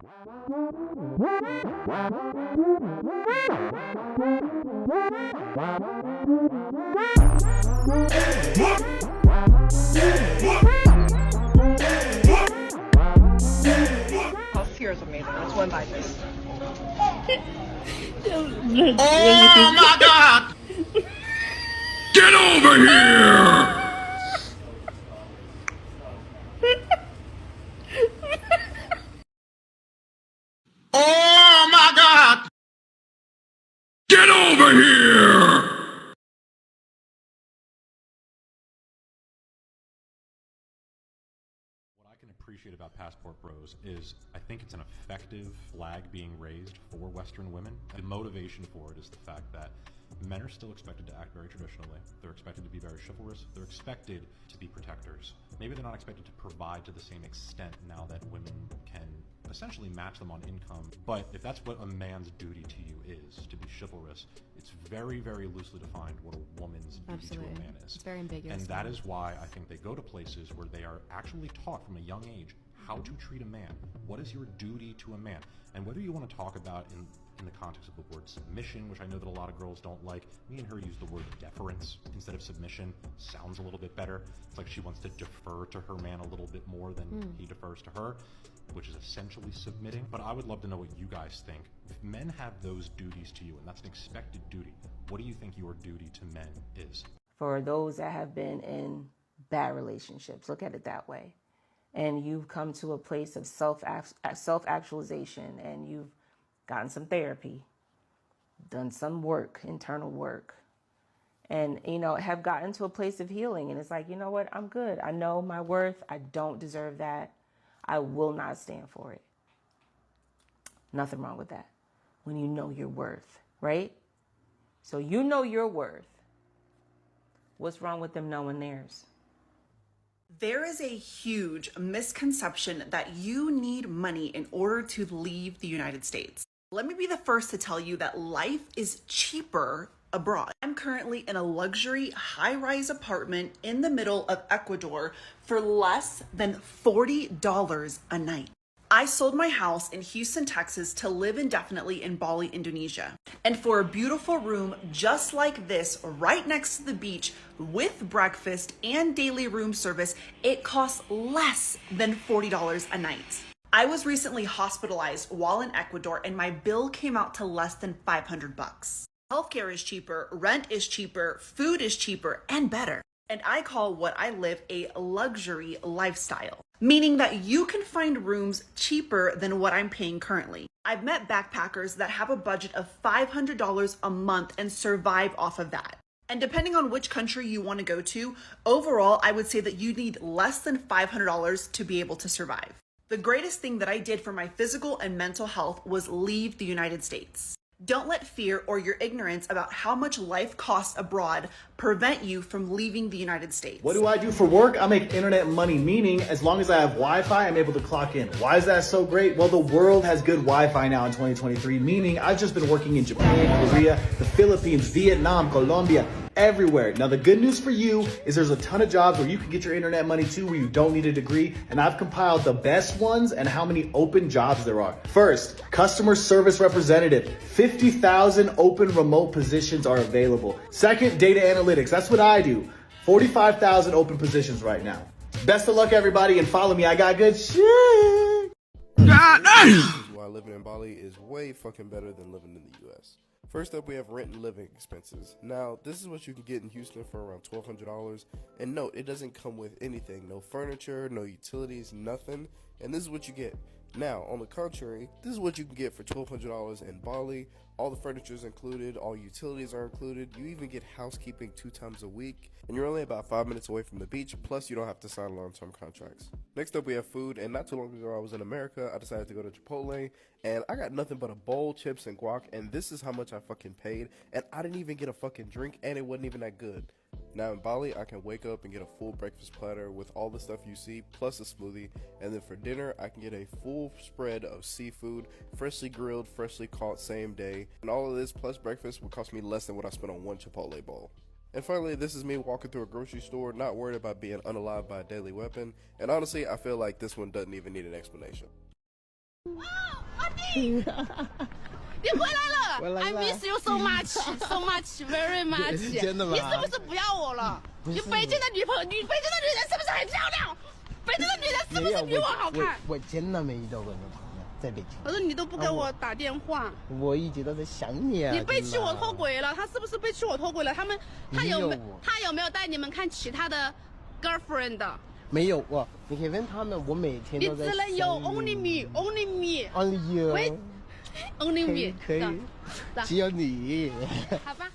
Oh, fear is amazing. Let's win by this. Oh my God! Get over here! Oh my God! Get over here! What I can appreciate about Passport Bros is I think it's an effective flag being raised for Western women. The motivation for it is the fact that men are still expected to act very traditionally. They're expected to be very chivalrous. They're expected to be protectors. Maybe they're not expected to provide to the same extent now that women can essentially match them on income. But if that's what a man's duty to you is, to be chivalrous, it's very, very loosely defined what a woman's duty to a man is. It's very ambiguous. And that is why I think they go to places where they are actually taught from a young age how to treat a man. What is your duty to a man? And whether you want to talk about in the context of the word submission, which I know that a lot of girls don't like, me and her use the word deference instead of submission. Sounds a little bit better. It's like she wants to defer to her man a little bit more than he defers to her, which is essentially submitting. But I would love to know what you guys think. If men have those duties to you, and that's an expected duty, what do you think your duty to men is? For those that have been in bad relationships, look at it that way, and you've come to a place of self-actualization, and you've gotten some therapy, done some work, internal work, and, have gotten to a place of healing. And it's like, you know what? I'm good. I know my worth. I don't deserve that. I will not stand for it. Nothing wrong with that. When you know your worth, right? So you know your worth. What's wrong with them knowing theirs? There is a huge misconception that you need money in order to leave the United States. Let me be the first to tell you that life is cheaper abroad. I'm currently in a luxury high-rise apartment in the middle of Ecuador for less than $40 a night. I sold my house in Houston, Texas to live indefinitely in Bali, Indonesia. And for a beautiful room just like this, right next to the beach, with breakfast and daily room service, it costs less than $40 a night. I was recently hospitalized while in Ecuador and my bill came out to less than $500. Healthcare is cheaper, rent is cheaper, food is cheaper and better. And I call what I live a luxury lifestyle, meaning that you can find rooms cheaper than what I'm paying currently. I've met backpackers that have a budget of $500 a month and survive off of that. And depending on which country you want to go to, overall, I would say that you need less than $500 to be able to survive. The greatest thing that I did for my physical and mental health was leave the United States. Don't let fear or your ignorance about how much life costs abroad prevent you from leaving the United States. What do I do for work? I make internet money, meaning as long as I have Wi-Fi, I'm able to clock in. Why is that so great? Well, the world has good Wi-Fi now in 2023, meaning I've just been working in Japan, Korea, the Philippines, Vietnam, Colombia, everywhere. Now, the good news for you is there's a ton of jobs where you can get your internet money too, where you don't need a degree. And I've compiled the best ones and how many open jobs there are. First, customer service representative. 50,000 open remote positions are available. Second, data analytics. That's what I do. 45,000 open positions right now. Best of luck, everybody, and follow me. I got good shit. God damn! Why living in Bali is way fucking better than living in the US. First up, we have rent and living expenses. Now, this is what you can get in Houston for around $1,200. And note, it doesn't come with anything. No furniture, no utilities, nothing. And this is what you get. Now, on the contrary, this is what you can get for $1,200 in Bali. All the furniture is included, all utilities are included. You even get housekeeping 2 times a week. And you're only about 5 minutes away from the beach, plus you don't have to sign long-term contracts. Next up, we have food, and not too long ago I was in America. I decided to go to Chipotle, and I got nothing but a bowl, chips, and guac, and this is how much I fucking paid. And I didn't even get a fucking drink, and it wasn't even that good. Now in Bali, I can wake up and get a full breakfast platter with all the stuff you see, plus a smoothie. And then for dinner, I can get a full spread of seafood, freshly grilled, freshly caught same day. And all of this plus breakfast would cost me less than what I spent on one Chipotle bowl. And finally, this is me walking through a grocery store, not worried about being unalived by a deadly weapon. And honestly, I feel like this one doesn't even need an explanation. 你回来了 ！I miss you so much, so much, very much。真的吗？你是不是不要我了？你北京的女朋友，北京的女人是不是很漂亮？北京的女人是不是比我好看？我真的没遇到过女朋友在北京。可是你都不跟我打电话。我一直都在想你啊。你被妻我脱轨了，他是不是被妻我脱轨了？他有没有带你们看其他的 girlfriend？没有哇，你可以问他们，我每天都在。你只能有 only me, only me, only you, only me。可以，只有你。好吧。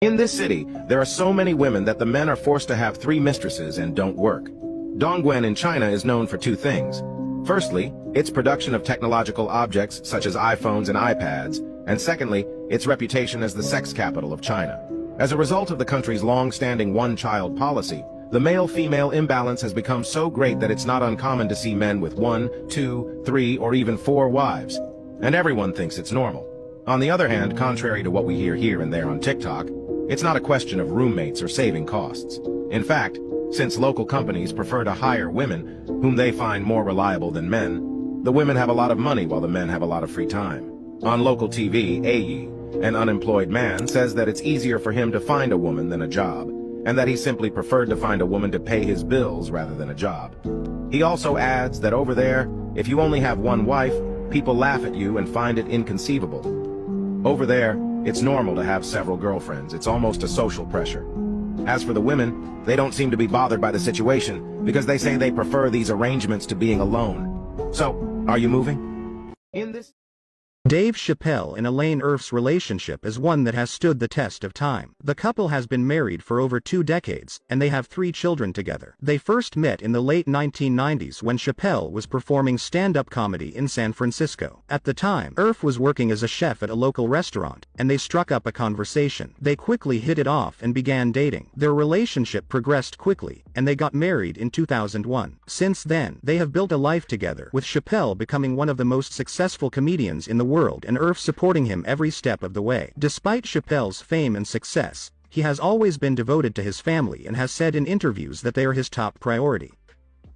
In this city, there are so many women that the men are forced to have 3 mistresses and don't work. Dongguan in China is known for 2 things. Firstly, its production of technological objects such as iPhones and iPads, and secondly, its reputation as the sex capital of China. As a result of the country's long-standing one-child policy, the male-female imbalance has become so great that it's not uncommon to see men with 1, 2, 3, or even 4 wives. And everyone thinks it's normal. On the other hand, contrary to what we hear here and there on TikTok, it's not a question of roommates or saving costs. In fact, since local companies prefer to hire women, whom they find more reliable than men, the women have a lot of money while the men have a lot of free time. On local TV, Ayi, an unemployed man, says that it's easier for him to find a woman than a job, and that he simply preferred to find a woman to pay his bills rather than a job. He also adds that over there, if you only have 1 wife, people laugh at you and find it inconceivable. Over there, it's normal to have several girlfriends. It's almost a social pressure. As for the women, they don't seem to be bothered by the situation because they say they prefer these arrangements to being alone. So, are you moving? In this Dave Chappelle and Elaine Earth's relationship is one that has stood the test of time. The couple has been married for over 2 decades, and they have 3 children together. They first met in the late 1990s when Chappelle was performing stand-up comedy in San Francisco. At the time, Earth was working as a chef at a local restaurant, and they struck up a conversation. They quickly hit it off and began dating. Their relationship progressed quickly, and they got married in 2001. Since then, they have built a life together, with Chappelle becoming one of the most successful comedians in the world and Earth supporting him every step of the way. Despite Chappelle's fame and success, he has always been devoted to his family and has said in interviews that they are his top priority.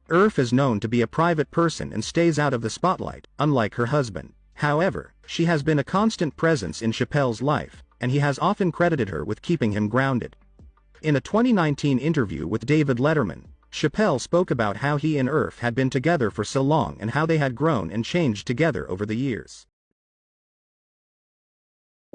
Earth is known to be a private person and stays out of the spotlight, unlike her husband. However, she has been a constant presence in Chappelle's life, and he has often credited her with keeping him grounded. In a 2019 interview with David Letterman, Chappelle spoke about how he and Earth had been together for so long and how they had grown and changed together over the years.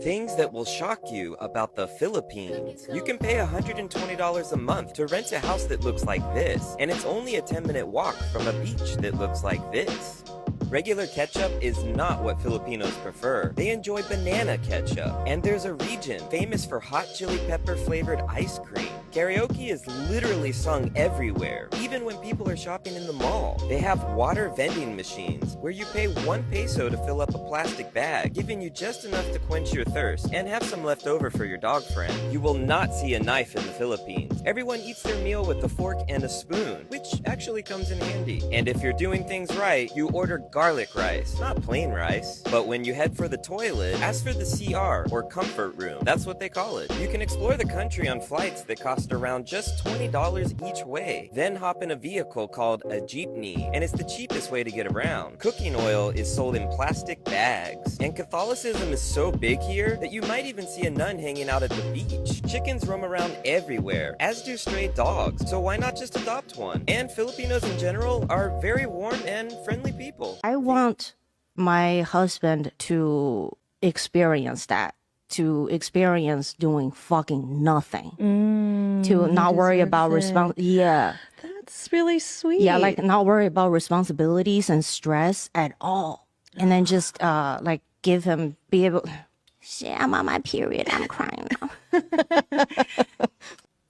Things that will shock you about the Philippines. You can pay $120 a month to rent a house that looks like this, and it's only a 10-minute walk from a beach that looks like this. Regular ketchup is not what Filipinos prefer. They enjoy banana ketchup. And there's a region famous for hot chili pepper flavored ice cream. Karaoke is literally sung everywhere, even when people are shopping in the mall. They have water vending machines where you pay 1 peso to fill up a plastic bag, giving you just enough to quench your thirst and have some left over for your dog friend. You will not see a knife in the Philippines. Everyone eats their meal with a fork and a spoon, which actually comes in handy. And if you're doing things right, you order garlic rice, not plain rice. But when you head for the toilet, ask for the CR, or comfort room. That's what they call it. You can explore the country on flights that cost around just $20 each way. Then hop in a vehicle called a jeepney, and it's the cheapest way to get around. Cooking oil is sold in plastic bags. And Catholicism is so big here that you might even see a nun hanging out at the beach. Chickens roam around everywhere, as do stray dogs. So why not just adopt one? And Filipinos in general are very warm and friendly people. I want my husband to experience that, to experience doing fucking nothing, to not worry about yeah. That's really sweet. Yeah, like not worry about responsibilities and stress at all, and then just like give him, be able. Shit, I'm on my period. I'm crying now.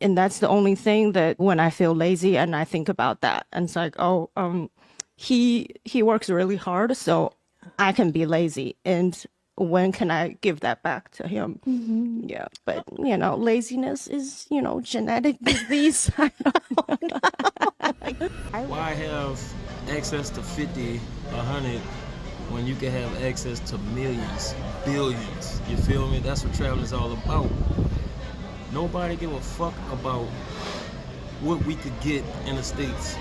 And that's the only thing that when I feel lazy and I think about that, and it's like, oh, he works really hard, so I can be lazy. And when can I give that back to him? Mm-hmm. Yeah, but you know, laziness is, you know, genetic disease. Why have access to 50, 100 when you can have access to millions, billions? You feel me? That's what traveling is all about. Nobody give a fuck about what we could get in the States.